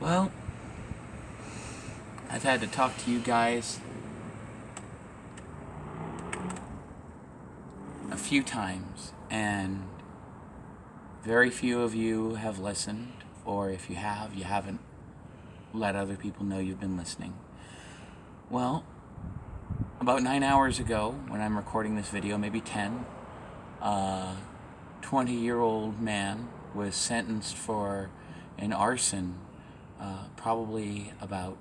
Well, I've had to talk to you guys a few times, and very few of you have listened, or if you have, you haven't let other people know you've been listening. Well, about 9 hours ago, when I'm recording this video, maybe 10, a 20-year-old man was sentenced for an arson, probably about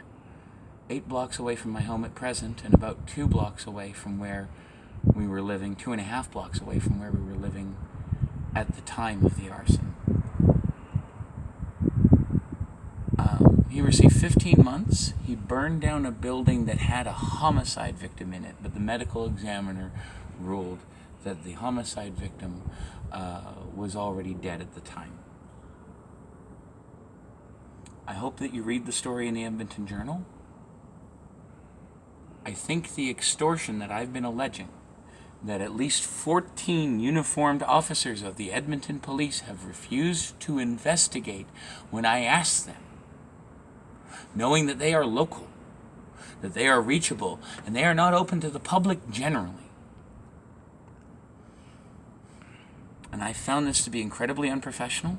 8 blocks away from my home at present, and about 2 blocks away from where we were living, 2.5 blocks away from where we were living at the time of the arson. He received 15 months. He burned down a building that had a homicide victim in it, but the medical examiner ruled that the homicide victim was already dead at the time. I hope that you read the story in the Edmonton Journal. I think the extortion that I've been alleging, that at least 14 uniformed officers of the Edmonton Police have refused to investigate when I asked them, knowing that they are local, that they are reachable, and they are not open to the public generally. And I found this to be incredibly unprofessional,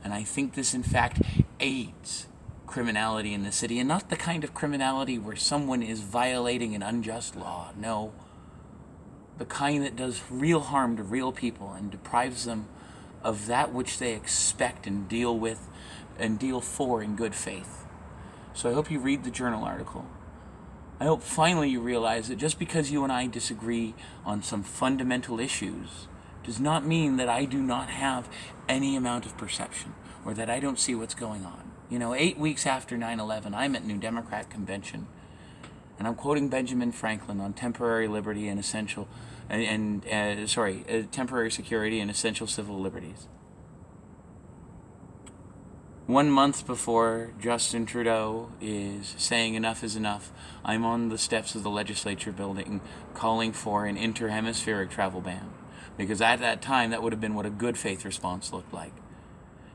and I think this in fact aids criminality in the city, and not the kind of criminality where someone is violating an unjust law. No, the kind that does real harm to real people and deprives them of that which they expect and deal with and deal for in good faith. So I hope you read the Journal article. I hope finally you realize that just because you and I disagree on some fundamental issues does not mean that I do not have any amount of perception or that I don't see what's going on. 8 weeks after 9/11, I'm at New Democrat Convention, and I'm quoting Benjamin Franklin on temporary liberty and temporary security and essential civil liberties. 1 month before Justin Trudeau is saying enough is enough, I'm on the steps of the legislature building calling for an inter-hemispheric travel ban, because at that time that would have been what a good faith response looked like.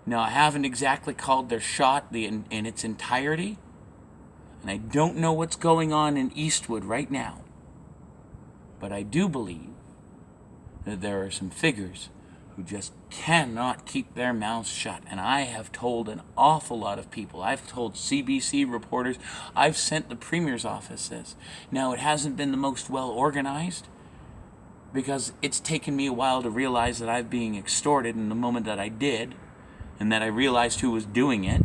Now, I haven't exactly called their shot in its entirety, and I don't know what's going on in Eastwood right now, but I do believe that there are some figures who just cannot keep their mouths shut. And I have told an awful lot of people. I've told CBC reporters. I've sent the Premier's office this. Now, it hasn't been the most well organized, because it's taken me a while to realize that I'm being extorted. In the moment that I did, and that I realized who was doing it,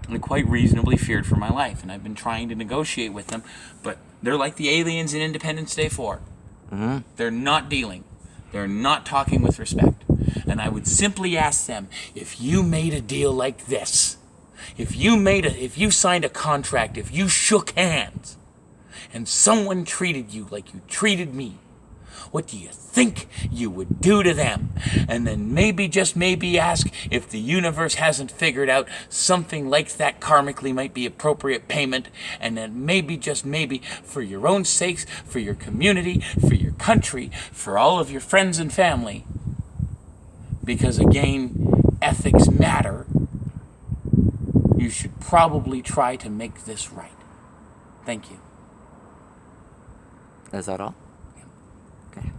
I quite reasonably feared for my life. And I've been trying to negotiate with them, but they're like the aliens in Independence Day 4. Mm-hmm. They're not dealing. They're not talking with respect. And I would simply ask them, if you made a deal like this, if you signed a contract, if you shook hands, and someone treated you like you treated me, what do you think you would do to them? And then maybe, just maybe, ask if the universe hasn't figured out something like that karmically might be appropriate payment, and then maybe, just maybe, for your own sakes, for your community, for your country, for all of your friends and family, because again, ethics matter, you should probably try to make this right. Thank you. Is that all? Okay.